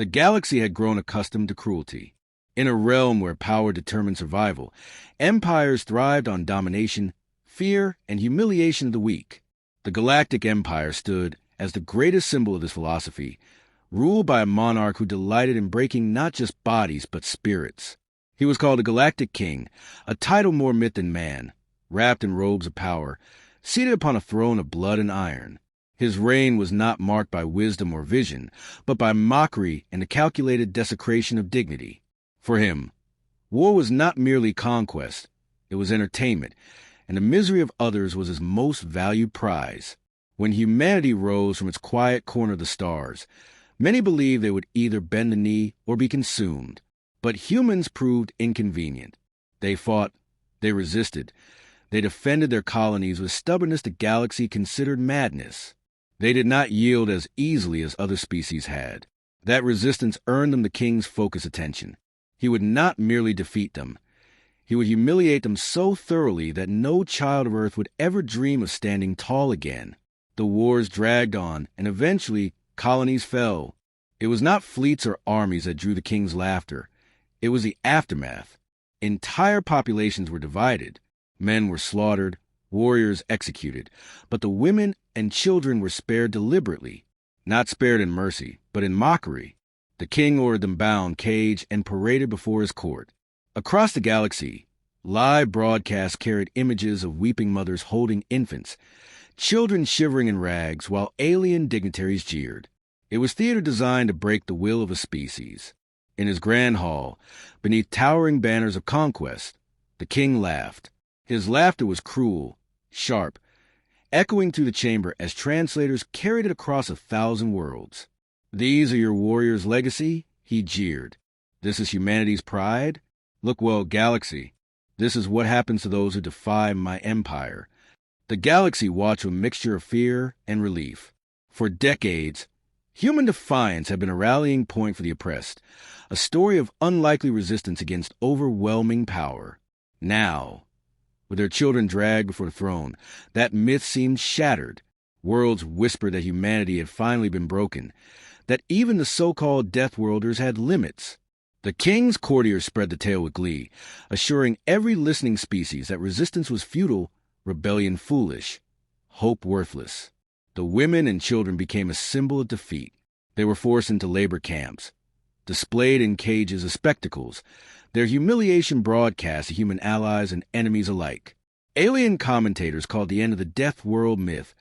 The galaxy had grown accustomed to cruelty. In a realm where power determined survival, empires thrived on domination, fear, and humiliation of the weak. The Galactic Empire stood as the greatest symbol of this philosophy, ruled by a monarch who delighted in breaking not just bodies but spirits. He was called the Galactic King, a title more myth than man, wrapped in robes of power, seated upon a throne of blood and iron. His reign was not marked by wisdom or vision, but by mockery and the calculated desecration of dignity. For him, war was not merely conquest, it was entertainment, and the misery of others was his most valued prize. When humanity rose from its quiet corner of the stars, many believed they would either bend the knee or be consumed. But humans proved inconvenient. They fought, they resisted, they defended their colonies with stubbornness the galaxy considered madness. They did not yield as easily as other species had. That resistance earned them the king's focused attention. He would not merely defeat them. He would humiliate them so thoroughly that no child of Earth would ever dream of standing tall again. The wars dragged on, and eventually colonies fell. It was not fleets or armies that drew the king's laughter. It was the aftermath. Entire populations were divided. Men were slaughtered, warriors executed, but the women and children were spared deliberately, not spared in mercy, but in mockery. The king ordered them bound, caged, and paraded before his court. Across the galaxy, live broadcasts carried images of weeping mothers holding infants, children shivering in rags, while alien dignitaries jeered. It was theater designed to break the will of a species. In his grand hall, beneath towering banners of conquest, the king laughed. His laughter was cruel, sharp, echoing through the chamber as translators carried it across 1,000 worlds. "These are your warriors' legacy?" he jeered. "This is humanity's pride? Look well, galaxy. This is what happens to those who defy my empire." The galaxy watched with a mixture of fear and relief. For decades, human defiance had been a rallying point for the oppressed, a story of unlikely resistance against overwhelming power. Now, with their children dragged before the throne, that myth seemed shattered. Worlds whispered that humanity had finally been broken, that even the so-called deathworlders had limits. The king's courtiers spread the tale with glee, assuring every listening species that resistance was futile, rebellion foolish, hope worthless. The women and children became a symbol of defeat. They were forced into labor camps, displayed in cages as spectacles, their humiliation broadcast to human allies and enemies alike. Alien commentators called the end of the death world myth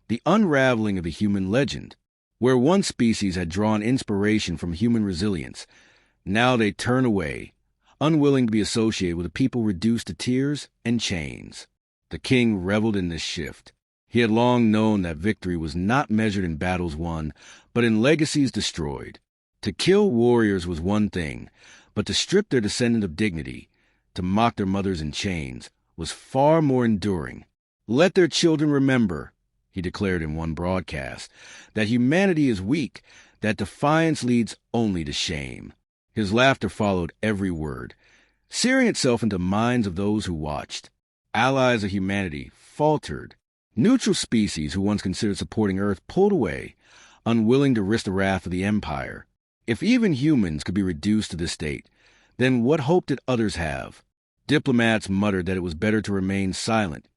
the unraveling of the human legend. Where one species had drawn inspiration from human resilience, now they turn away, unwilling to be associated with a people reduced to tears and chains. The king reveled in this shift. He had long known that victory was not measured in battles won, but in legacies destroyed. To kill warriors was one thing, but to strip their descendant of dignity, to mock their mothers in chains, was far more enduring. "Let their children remember," he declared in one broadcast, "that humanity is weak, that defiance leads only to shame." His laughter followed every word, searing itself into minds of those who watched. Allies of humanity faltered. Neutral species who once considered supporting Earth pulled away, unwilling to risk the wrath of the Empire. If even humans could be reduced to this state, then what hope did others have? Diplomats muttered that it was better to remain silent,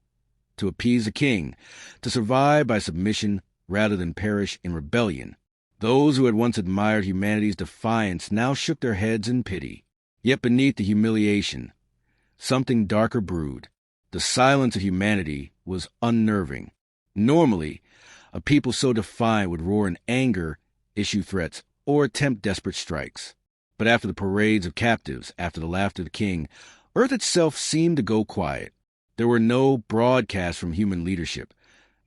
to appease the king, to survive by submission rather than perish in rebellion. Those who had once admired humanity's defiance now shook their heads in pity. Yet beneath the humiliation, something darker brewed. The silence of humanity was unnerving. Normally, a people so defiant would roar in anger, issue threats, or attempt desperate strikes. But after the parades of captives, after the laughter of the king, Earth itself seemed to go quiet. There were no broadcasts from human leadership,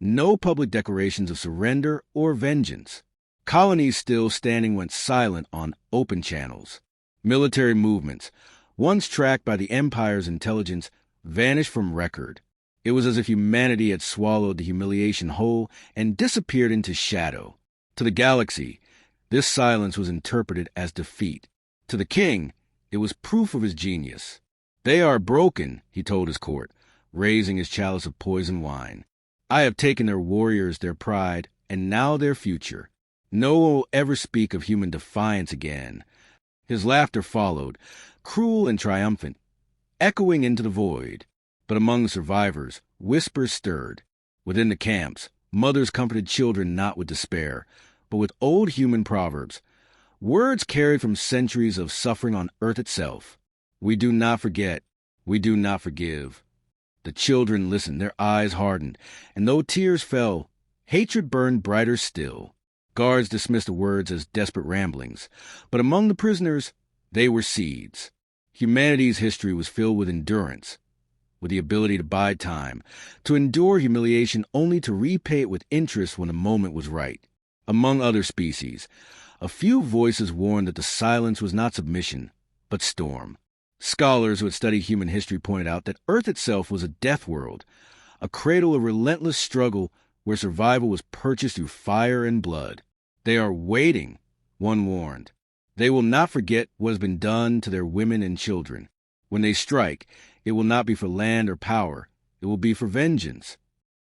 no public declarations of surrender or vengeance. Colonies still standing went silent on open channels. Military movements, once tracked by the Empire's intelligence, vanished from record. It was as if humanity had swallowed the humiliation whole and disappeared into shadow. To the galaxy, this silence was interpreted as defeat. To the king, it was proof of his genius. "They are broken," he told his court, raising his chalice of poisoned wine. "I have taken their warriors, their pride, and now their future. No one will ever speak of human defiance again. His laughter followed, cruel and triumphant, echoing into the void. But among the survivors, whispers stirred. Within the camps, mothers comforted children not with despair, but with old human proverbs, words carried from centuries of suffering on Earth itself. We do not forget. We do not forgive. The children listened, their eyes hardened, and though tears fell, hatred burned brighter still. Guards dismissed the words as desperate ramblings, but among the prisoners, they were seeds. Humanity's history was filled with endurance, with the ability to bide time, to endure humiliation only to repay it with interest when the moment was right. Among other species, a few voices warned that the silence was not submission, but storm. Scholars who had studied human history pointed out that Earth itself was a death world, a cradle of relentless struggle where survival was purchased through fire and blood. They are waiting, one warned. They will not forget what has been done to their women and children. When they strike, it will not be for land or power. It will be for vengeance.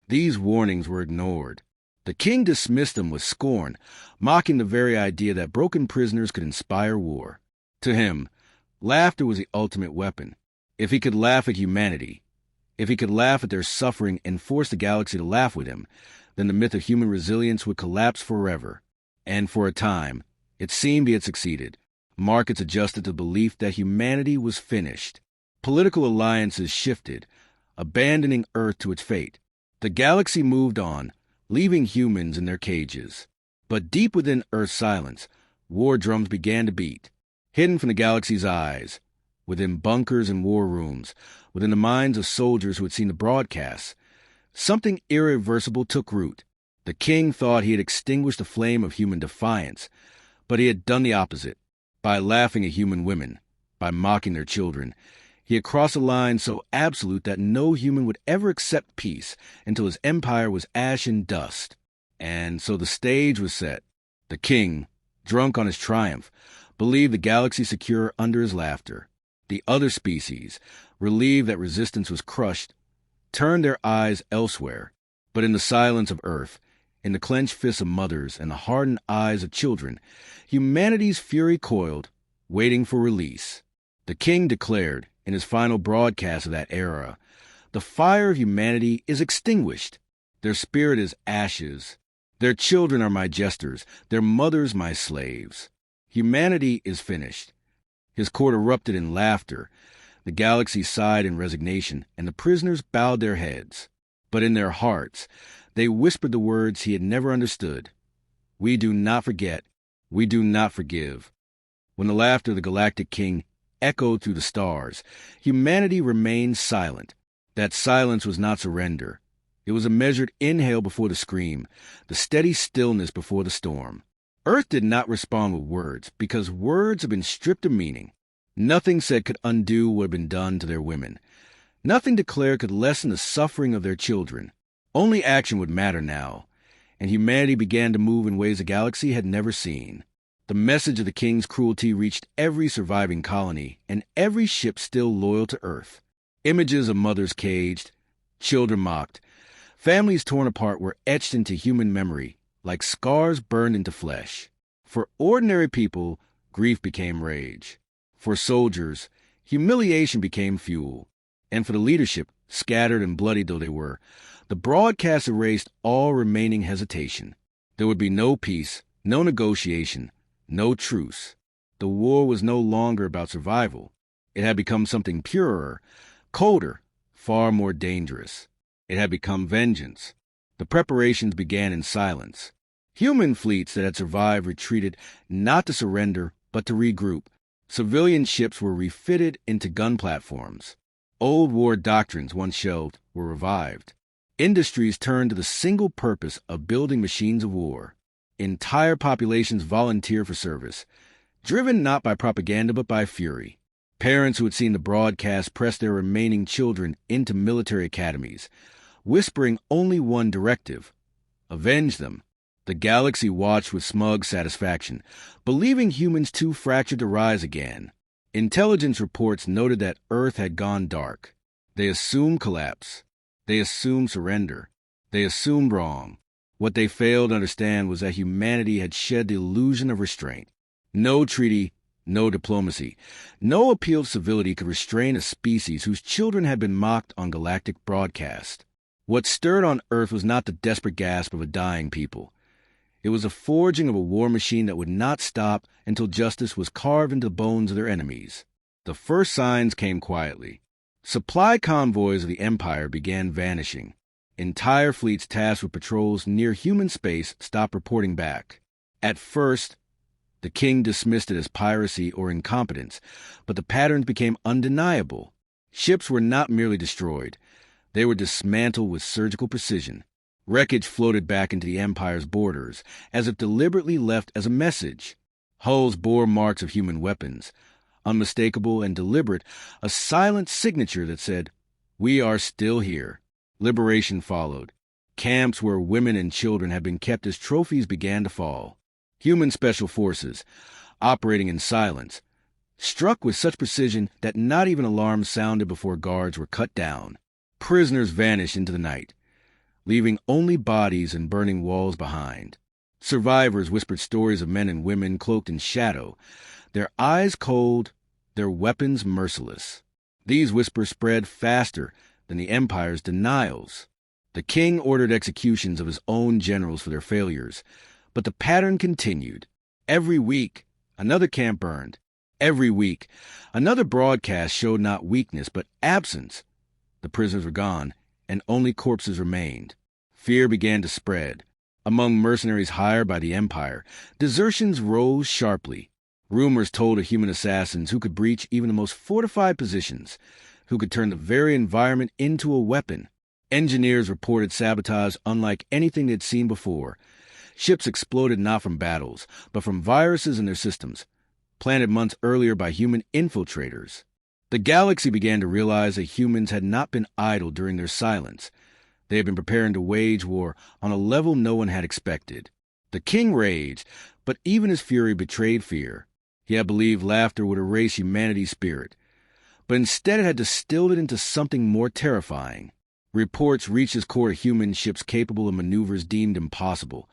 These warnings were ignored. The king dismissed them with scorn, mocking the very idea that broken prisoners could inspire war. To him, laughter was the ultimate weapon. If he could laugh at humanity, if he could laugh at their suffering and force the galaxy to laugh with him, then the myth of human resilience would collapse forever. And for a time, it seemed he had succeeded. Markets adjusted to the belief that humanity was finished. Political alliances shifted, abandoning Earth to its fate. The galaxy moved on, leaving humans in their cages. But deep within Earth's silence, war drums began to beat. Hidden from the galaxy's eyes, within bunkers and war rooms, within the minds of soldiers who had seen the broadcasts, something irreversible took root. The king thought he had extinguished the flame of human defiance, but he had done the opposite. By laughing at human women, by mocking their children, he had crossed a line so absolute that no human would ever accept peace until his empire was ash and dust. And so the stage was set. The king, drunk on his triumph, believed the galaxy secure under his laughter. The other species, relieved that resistance was crushed, turned their eyes elsewhere. But in the silence of Earth, in the clenched fists of mothers and the hardened eyes of children, humanity's fury coiled, waiting for release. The king declared, in his final broadcast of that era, "The fire of humanity is extinguished. Their spirit is ashes. Their children are my jesters, their mothers my slaves. Humanity is finished." His court erupted in laughter. The galaxy sighed in resignation, and the prisoners bowed their heads. But in their hearts, they whispered the words he had never understood. We do not forget. We do not forgive. When the laughter of the Galactic King echoed through the stars, humanity remained silent. That silence was not surrender. It was a measured inhale before the scream, the steady stillness before the storm. Earth did not respond with words, because words had been stripped of meaning. Nothing said could undo what had been done to their women. Nothing declared could lessen the suffering of their children. Only action would matter now, and humanity began to move in ways the galaxy had never seen. The message of the king's cruelty reached every surviving colony and every ship still loyal to Earth. Images of mothers caged, children mocked, families torn apart were etched into human memory, like scars burned into flesh. For ordinary people, grief became rage. For soldiers, humiliation became fuel. And for the leadership, scattered and bloody though they were, the broadcast erased all remaining hesitation. There would be no peace, no negotiation, no truce. The war was no longer about survival. It had become something purer, colder, far more dangerous. It had become vengeance. The preparations began in silence. Human fleets that had survived retreated not to surrender, but to regroup. Civilian ships were refitted into gun platforms. Old war doctrines, once shelved, were revived. Industries turned to the single purpose of building machines of war. Entire populations volunteered for service, driven not by propaganda but by fury. Parents who had seen the broadcast pressed their remaining children into military academies, whispering only one directive: avenge them. The galaxy watched with smug satisfaction, believing humans too fractured to rise again. Intelligence reports noted that Earth had gone dark. They assumed collapse. They assumed surrender. They assumed wrong. What they failed to understand was that humanity had shed the illusion of restraint. No treaty, no diplomacy, no appeal of civility could restrain a species whose children had been mocked on galactic broadcast. What stirred on Earth was not the desperate gasp of a dying people. It was the forging of a war machine that would not stop until justice was carved into the bones of their enemies. The first signs came quietly. Supply convoys of the Empire began vanishing. Entire fleets tasked with patrols near human space stopped reporting back. At first, the king dismissed it as piracy or incompetence, but the patterns became undeniable. Ships were not merely destroyed. They were dismantled with surgical precision. Wreckage floated back into the Empire's borders, as if deliberately left as a message. Hulls bore marks of human weapons, unmistakable and deliberate, a silent signature that said, "We are still here." Liberation followed. Camps where women and children had been kept as trophies began to fall. Human special forces, operating in silence, struck with such precision that not even alarms sounded before guards were cut down. Prisoners vanished into the night, leaving only bodies and burning walls behind. Survivors whispered stories of men and women cloaked in shadow, their eyes cold, their weapons merciless. These whispers spread faster than the Empire's denials. The king ordered executions of his own generals for their failures, but the pattern continued. Every week, another camp burned. Every week, another broadcast showed not weakness, but absence. The prisoners were gone, and only corpses remained. Fear began to spread. Among mercenaries hired by the Empire, desertions rose sharply. Rumors told of human assassins who could breach even the most fortified positions, who could turn the very environment into a weapon. Engineers reported sabotage unlike anything they'd seen before. Ships exploded not from battles, but from viruses in their systems, planted months earlier by human infiltrators. The galaxy began to realize that humans had not been idle during their silence. They had been preparing to wage war on a level no one had expected. The king raged, but even his fury betrayed fear. He had believed laughter would erase humanity's spirit, but instead it had distilled it into something more terrifying. Reports reached his court of human ships capable of maneuvers deemed impossible,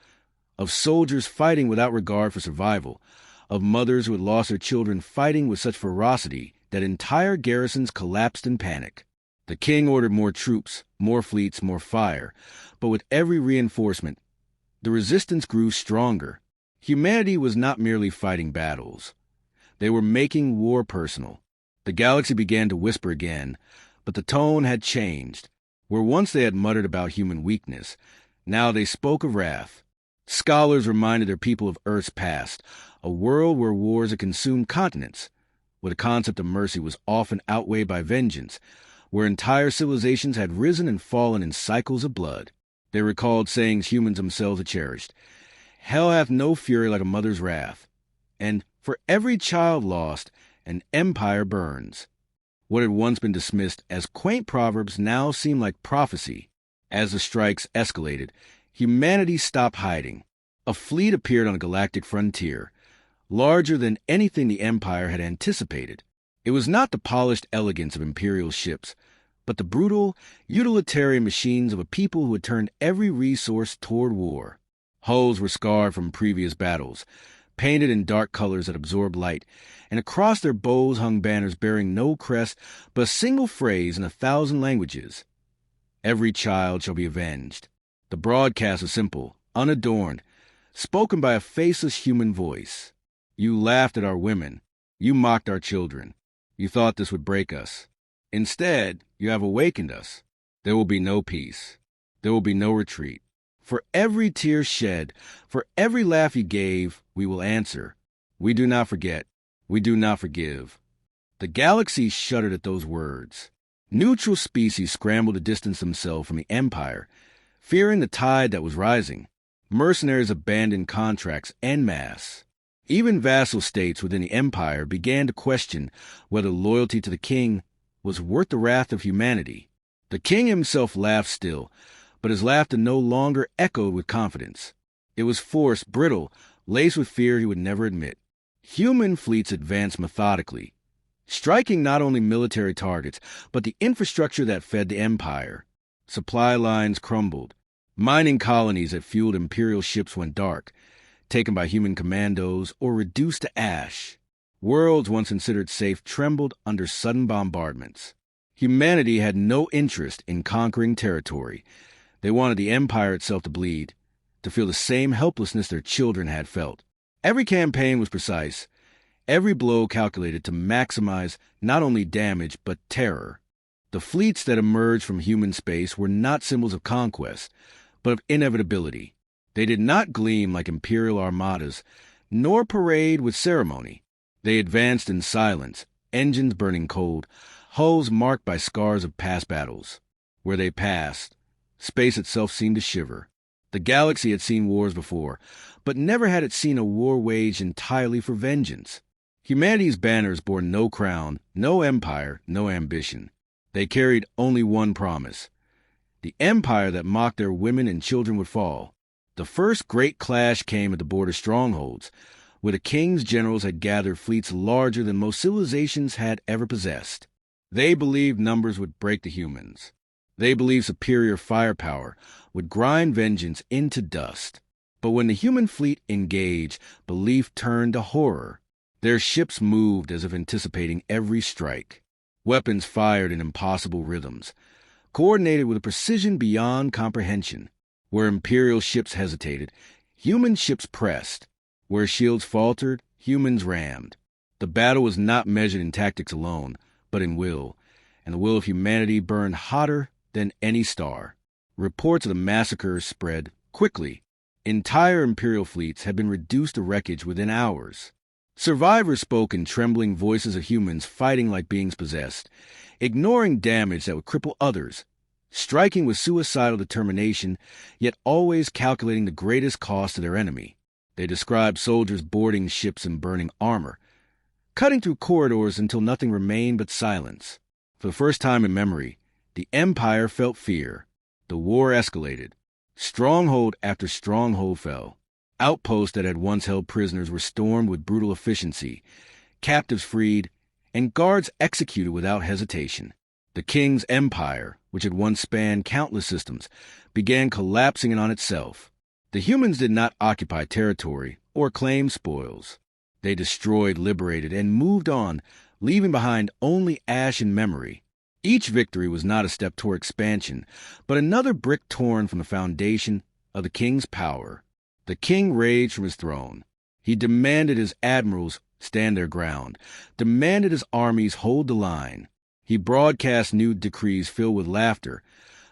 of soldiers fighting without regard for survival, of mothers who had lost their children fighting with such ferocity that entire garrisons collapsed in panic. The king ordered more troops, more fleets, more fire, but with every reinforcement, the resistance grew stronger. Humanity was not merely fighting battles. They were making war personal. The galaxy began to whisper again, but the tone had changed. Where once they had muttered about human weakness, now they spoke of wrath. Scholars reminded their people of Earth's past, a world where wars had consumed continents, where the concept of mercy was often outweighed by vengeance, where entire civilizations had risen and fallen in cycles of blood. They recalled sayings humans themselves had cherished. "Hell hath no fury like a mother's wrath," and "For every child lost, an empire burns." What had once been dismissed as quaint proverbs now seemed like prophecy. As the strikes escalated, humanity stopped hiding. A fleet appeared on a galactic frontier, larger than anything the Empire had anticipated. It was not the polished elegance of imperial ships, but the brutal, utilitarian machines of a people who had turned every resource toward war. Hulls were scarred from previous battles, painted in dark colors that absorbed light, and across their bows hung banners bearing no crest but a single phrase in 1,000 languages. "Every child shall be avenged." The broadcast was simple, unadorned, spoken by a faceless human voice. "You laughed at our women. You mocked our children. You thought this would break us. Instead, you have awakened us. There will be no peace. There will be no retreat. For every tear shed, for every laugh you gave, we will answer. We do not forget. We do not forgive." The galaxy shuddered at those words. Neutral species scrambled to distance themselves from the Empire, fearing the tide that was rising. Mercenaries abandoned contracts en masse. Even vassal states within the Empire began to question whether loyalty to the king was worth the wrath of humanity. The king himself laughed still, but his laughter no longer echoed with confidence. It was forced, brittle, laced with fear he would never admit. Human fleets advanced methodically, striking not only military targets, but the infrastructure that fed the Empire. Supply lines crumbled. Mining colonies that fueled Imperial ships went dark, taken by human commandos or reduced to ash. Worlds once considered safe trembled under sudden bombardments. Humanity had no interest in conquering territory. They wanted the Empire itself to bleed, to feel the same helplessness their children had felt. Every campaign was precise, every blow calculated to maximize not only damage but terror. The fleets that emerged from human space were not symbols of conquest, but of inevitability. They did not gleam like imperial armadas, nor parade with ceremony. They advanced in silence, engines burning cold, hulls marked by scars of past battles. Where they passed, space itself seemed to shiver. The galaxy had seen wars before, but never had it seen a war waged entirely for vengeance. Humanity's banners bore no crown, no empire, no ambition. They carried only one promise. The empire that mocked their women and children would fall. The first great clash came at the border strongholds, where the king's generals had gathered fleets larger than most civilizations had ever possessed. They believed numbers would break the humans. They believed superior firepower would grind vengeance into dust. But when the human fleet engaged, belief turned to horror. Their ships moved as if anticipating every strike. Weapons fired in impossible rhythms, coordinated with a precision beyond comprehension. Where Imperial ships hesitated, human ships pressed. Where shields faltered, humans rammed. The battle was not measured in tactics alone, but in will, and the will of humanity burned hotter than any star. Reports of the massacres spread quickly. Entire Imperial fleets had been reduced to wreckage within hours. Survivors spoke in trembling voices of humans fighting like beings possessed, ignoring damage that would cripple others, striking with suicidal determination, yet always calculating the greatest cost to their enemy. They described soldiers boarding ships in burning armor, cutting through corridors until nothing remained but silence. For the first time in memory, the Empire felt fear. The war escalated. Stronghold after stronghold fell. Outposts that had once held prisoners were stormed with brutal efficiency, captives freed, and guards executed without hesitation. The king's empire, which had once spanned countless systems, began collapsing in on itself. The humans did not occupy territory or claim spoils. They destroyed, liberated, and moved on, leaving behind only ash and memory. Each victory was not a step toward expansion, but another brick torn from the foundation of the king's power. The king raged from his throne. He demanded his admirals stand their ground, demanded his armies hold the line. He broadcast new decrees filled with laughter,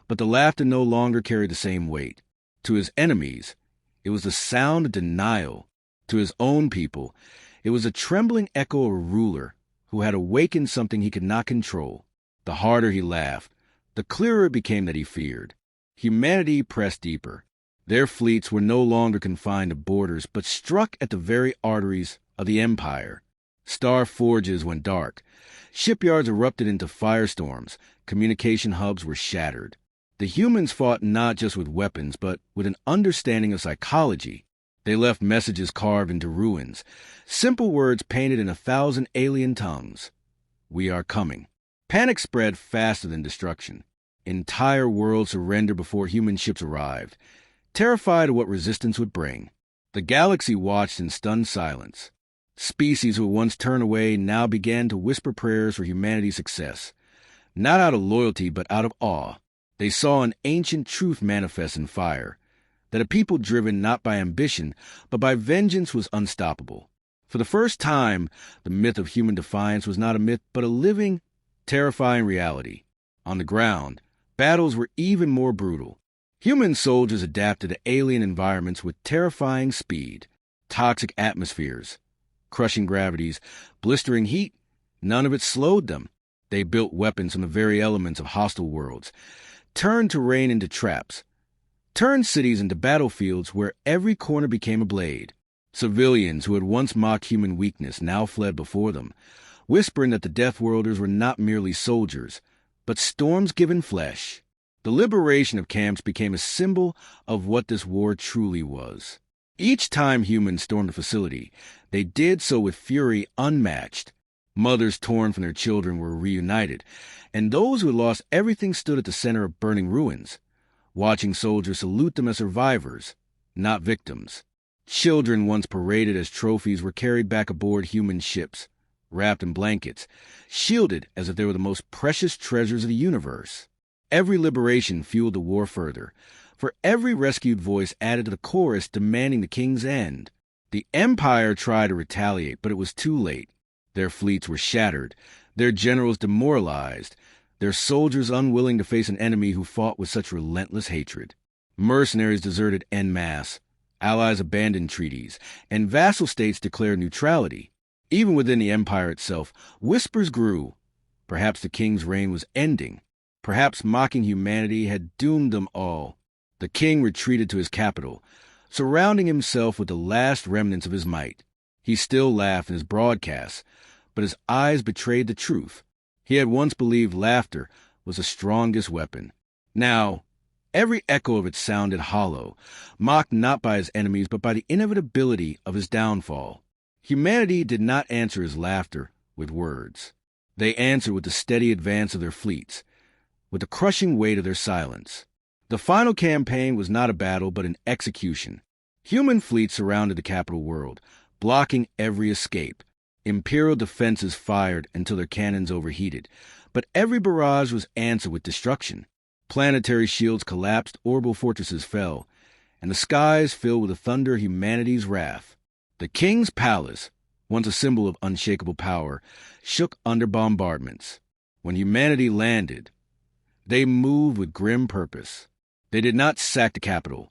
but the laughter no longer carried the same weight. To his enemies, it was the sound of denial. To his own people, it was a trembling echo of a ruler who had awakened something he could not control. The harder he laughed, the clearer it became that he feared. Humanity pressed deeper. Their fleets were no longer confined to borders, but struck at the very arteries of the Empire. Star forges went dark. Shipyards erupted into firestorms. Communication hubs were shattered. The humans fought not just with weapons, but with an understanding of psychology. They left messages carved into ruins, simple words painted in 1,000 alien tongues. We are coming. Panic spread faster than destruction. Entire worlds surrendered before human ships arrived, terrified of what resistance would bring. The galaxy watched in stunned silence. Species who once turned away now began to whisper prayers for humanity's success, not out of loyalty but out of awe. They saw an ancient truth manifest in fire, that a people driven not by ambition but by vengeance was unstoppable. For the first time, the myth of human defiance was not a myth but a living, terrifying reality. On the ground, battles were even more brutal. Human soldiers adapted to alien environments with terrifying speed. Toxic atmospheres, crushing gravities, blistering heat, none of it slowed them. They built weapons from the very elements of hostile worlds, turned terrain into traps, turned cities into battlefields where every corner became a blade. Civilians who had once mocked human weakness now fled before them, whispering that the deathworlders were not merely soldiers, but storms given flesh. The liberation of camps became a symbol of what this war truly was. Each time humans stormed a facility, they did so with fury unmatched. Mothers torn from their children were reunited, and those who had lost everything stood at the center of burning ruins. watching soldiers salute them as survivors, not victims. Children once paraded as trophies were carried back aboard human ships, wrapped in blankets, shielded as if they were the most precious treasures of the universe. Every liberation fueled the war further, for every rescued voice added to the chorus demanding the king's end. The Empire tried to retaliate, but it was too late. Their fleets were shattered, their generals demoralized, their soldiers unwilling to face an enemy who fought with such relentless hatred. Mercenaries deserted en masse, allies abandoned treaties, and vassal states declared neutrality. Even within the empire itself, whispers grew. Perhaps the king's reign was ending. Perhaps mocking humanity had doomed them all. The king retreated to his capital, surrounding himself with the last remnants of his might. He still laughed in his broadcasts, but his eyes betrayed the truth. He had once believed laughter was the strongest weapon. Now, every echo of it sounded hollow, mocked not by his enemies but by the inevitability of his downfall. Humanity did not answer his laughter with words. They answered with the steady advance of their fleets, with the crushing weight of their silence. The final campaign was not a battle but an execution. Human fleets surrounded the capital world, blocking every escape. Imperial defenses fired until their cannons overheated, but every barrage was answered with destruction. Planetary shields collapsed, orbital fortresses fell, and the skies filled with the thunder of humanity's wrath. The king's palace, once a symbol of unshakable power, shook under bombardments. When humanity landed, they moved with grim purpose. They did not sack the capital,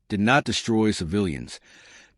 did not destroy civilians,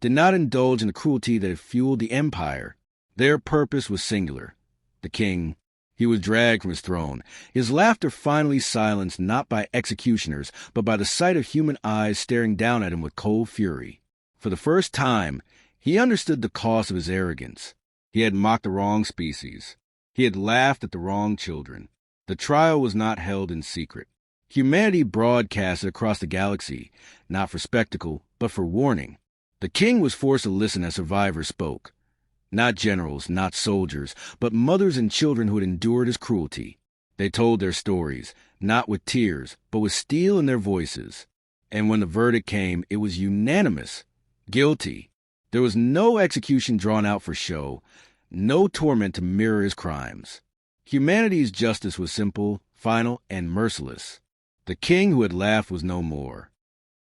did not indulge in the cruelty that had fueled the empire. Their purpose was singular. The king, he was dragged from his throne, his laughter finally silenced not by executioners, but by the sight of human eyes staring down at him with cold fury. For the first time, he understood the cost of his arrogance. He had mocked the wrong species. He had laughed at the wrong children. The trial was not held in secret. Humanity broadcasted across the galaxy, not for spectacle, but for warning. The king was forced to listen as survivors spoke. Not generals, not soldiers, but mothers and children who had endured his cruelty. They told their stories, not with tears, but with steel in their voices. And when the verdict came, it was unanimous. Guilty. There was no execution drawn out for show, no torment to mirror his crimes. Humanity's justice was simple, final, and merciless. The king who had laughed was no more.